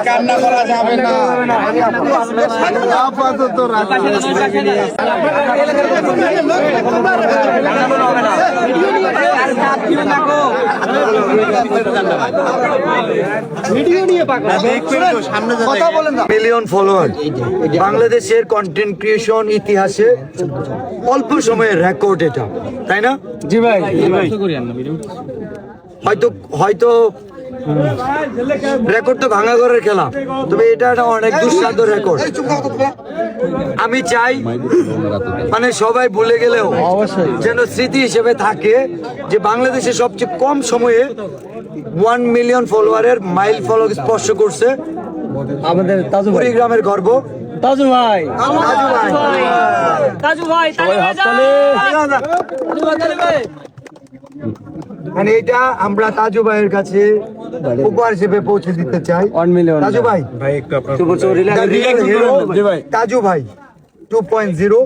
কান্না করা যাবে না। মিলিয়ন ফলোয়ার বাংলাদেশের কন্টেন্ট ক্রিয়েশন ইতিহাসে অল্প সময়ের রেকর্ড এটা, তাই না? জি ভাই, হয়তো রেকর্ড তো ভাঙা ঘরের খেলা, তবে এটা একটা অনেক দুঃসাধ্য রেকর্ড। আমি চাই মানে সবাই ভুলে গেলেও যেন স্মৃতি হিসেবে থাকে যে বাংলাদেশে সবচেয়ে কম সময়ে 1 মিলিয়ন ফলোয়ারের মাইল ফলক স্পর্শ করছে আমাদের তাজু ভাই, কুড়িগ্রামের গর্ব তাজু ভাই, মানে এটা আমরা তাজু ভাইয়ের কাছে উপহার হিসেবে পৌঁছে দিতে চাই। 1 মিলিয়ন তাজু ভাই, তাজু ভাই 2.0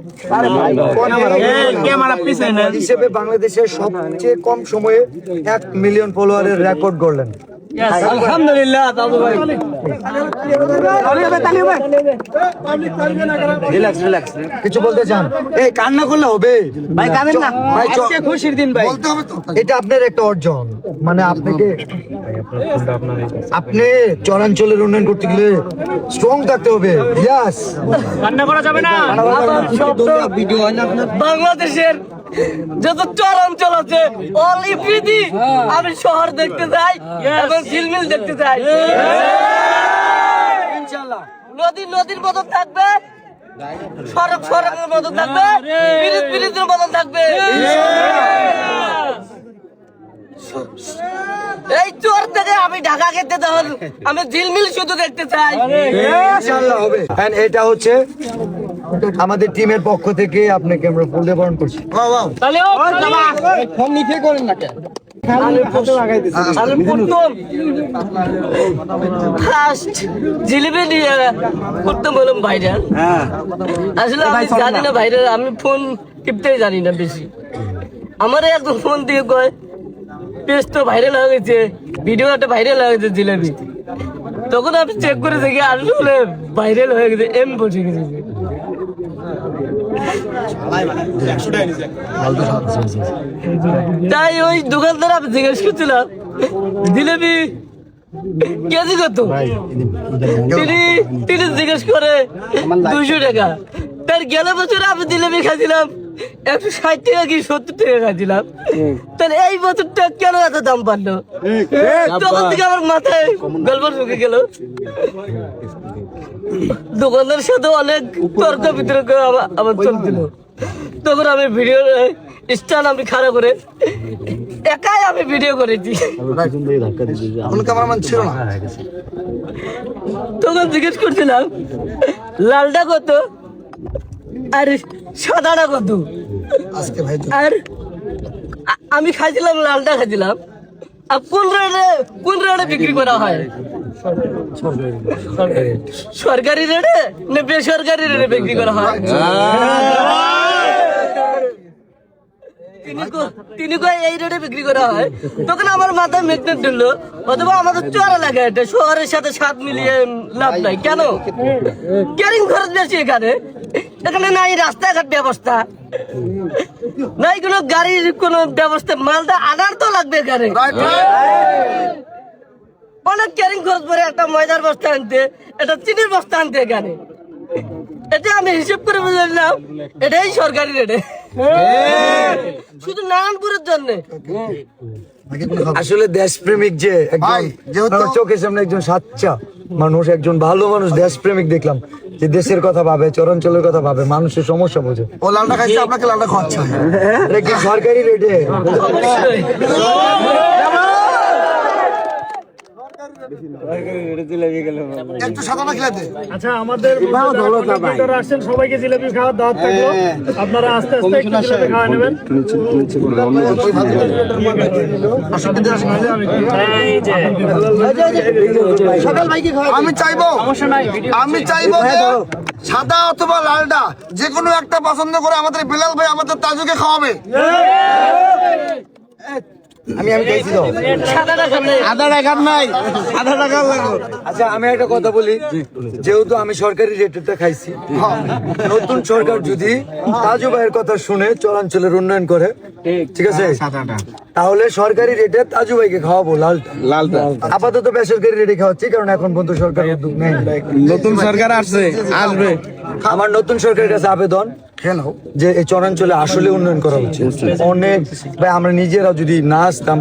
হিসেবে বাংলাদেশের সবচেয়ে কম সময়ে 1 মিলিয়ন ফলোয়ারের রেকর্ড গড়লেন। আলহামদুলিল্লাহ তাজু ভাই। কিছু বলতে চান? এই কান্না করলে হবে ভাই, কাঁদেন না, ভাই, আজকে খুশির দিন ভাই। এটা আপনার একটা অর্জন, মানে আপনি চরাঞ্চলের উন্নয়ন করতে গেলে স্ট্রং থাকতে হবে। ইয়াস, কান্না করা যাবে না। বাংলাদেশের যত চরাঞ্চল আছে অল ইফ্রিদি আমি শহর দেখতে চাই এবং ঝিলমিল দেখতে চাই ইনশাআল্লাহ। নদীর মতন থাকবে, সড়কের মতন থাকবে, ব্রিজের মতন থাকবে। এই চোর থেকে আমি ঢাকা খেতে তখন আমি ঝিলমিল শুধু দেখতে চাই। ইনশাআল্লাহ হবে। এন্ড এটা হচ্ছে আমাদের টিমের পক্ষ থেকে আপনাকে আমরা ফুল দিয়ে বরণ করছি। তাহলে ফোন নিতে করেন না কেন? ফার্স্ট জিলিপি নিয়ে করতে বললাম ভাইরাল। আসলে আমি জানি না ভাইরাল, আমি ফোন টিপতেই জানি না বেশি। আমার একদম ফোন দিয়ে কয় পেজ তো ভাইরাল হয়ে গেছে, ভিডিওটা ভাইরাল হয়ে গেছে জিলিপি। তখন আমি চেক করে দেখি আসলে ভাইরাল হয়ে গেছে, এম বসে গেছে। তাই ওই দোকানদার আমি জিজ্ঞেস করছিলাম জিলেবি কেজি কত, তিনি জিজ্ঞেস করে 200 টাকা। তার গেল বছর আমি জিলেবি খাইছিলাম 160 টাকা কি 70 টাকা খাইছিলাম, তাহলে এই বছরটা কেন এত দাম বাড়লো? তখন থেকে আমার মাথায় গল্প ঢুকে গেল। দোকানদারের সাথে অনেক তর্ক বিতর্ক আমার চলছিল। তখন আমি ভিডিও স্টান আমি খাড়া করে একাই আমি ভিডিও করেছি। তখন জিজ্ঞেস করছিলাম লালটা কত আর সাদাটা কত। আর আমি খাইছিলাম লালটা খাইছিলাম। আর কোন রেটে বিক্রি করা হয়? সরকারি রেটে না বেসরকারি রেটে বিক্রি করা হয়? তিনি কয় এই রেটে বিক্রি করা হয়। তখন আমার মাথায় মেঘনেট ঢুকলো, অথবা আমাদের চড়া লাগে, এটা শহরের সাথে সাথ মিলিয়ে লাভ নাই। কেন? ক্যারিং খরচ বেশি এখানে নাই রাস্তাঘাট ব্যবস্থা, নাই কোনো গাড়ির কোনো ব্যবস্থা, মালটা আনার তো লাগবে এখানে। অনেক ক্যারিং খরচ পরে একটা ময়দার বস্তা আনতে, একটা চিনির বস্তা আনতে এখানে। এটা আমি হিসেব করে বুঝলাম এটাই সরকারি রেটে, শুধু নারায়ণপুরের জন্য। আসলে দেশপ্রেমিক যে একজন চোখের সামনে একজন সাচ্চা মানুষ, একজন ভালো মানুষ, দেশপ্রেমিক দেখলাম যে দেশের কথা ভাবে, চরাঞ্চলের কথা ভাবে, মানুষের সমস্যা বোঝে। ও লালটা খাইছে, আপনাকে লালটা খাওয়াচ্ছে কি সরকারি রেটে? আচ্ছা, আমাদের আসছেন সবাইকে জিলাপি খাওয়ার দাওয়াত থাকলো। আপনারা আস্তে আস্তে একটু জিলাপি খাওয়া নেবেন। আমি চাইবো যে সাদা অথবা লালটা যে কোনো একটা পছন্দ করে আমাদের বিলাল ভাই আমাদের তাজুকে খাওয়াবে। আমি খাইছি তো। সাদা টাকা নেই আধা টাকার নাই, আধা টাকার লাগবে। আচ্ছা আমি একটা কথা বলি, যেহেতু আমি সরকারি রেটটা খাইছি, নতুন সরকার যদি তাজু ভাইয়ের কথা শুনে চরাঞ্চলের উন্নয়ন করে, ঠিক আছে, তাহলে সরকারি রেটে তাজু ভাইকে খাওয়াবো লালটা। আপাতত বেসরকারি রেটে খাওয়াচ্ছি, কারণ এখন পর্যন্ত সরকার উদ্যোগ নেই। নতুন সরকার আসছে, আসবে। আমার নতুন সরকারের কাছে আবেদন যে এই চরাঞ্চলে আসলে উন্নয়ন করা উচিত। অনেক ভাই আমরা নিজেরা যদি না আসতাম,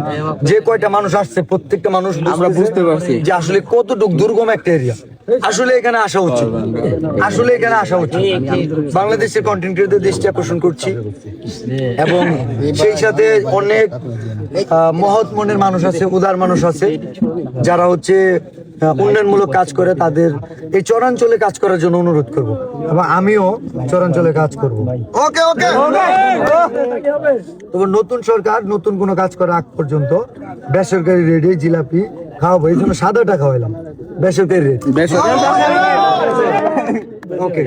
যে কয়টা মানুষ আসছে প্রত্যেকটা মানুষ আমরা বুঝতে পারছি যে আসলে কতটুকু দুর্গম একটা এরিয়া। আসলে এখানে আসা উচিত, আসলে এখানে আসা উচিত। বাংলাদেশের কন্টেন্ট ক্রিয়েটর দৃষ্টি আকর্ষণ করছি, এবং সেই সাথে অনেক মহৎ মনের মানুষ আছে, উদার মানুষ আছে, যারা হচ্ছে উন্নয়নমূলক কাজ করে। তাদের এই চরাঞ্চলে কাজ করার জন্য অনুরোধ করব, এবং আমিও চরাঞ্চলে কাজ করব। ওকে ওকে। তবে নতুন সরকার নতুন কোনো কাজ করার আগ পর্যন্ত বেসরকারি রেটে জিলাপি খাওয়াবো। এই জন্য সাদাটা খাওয়াইলাম, বেসরকারি রেট। ওকে।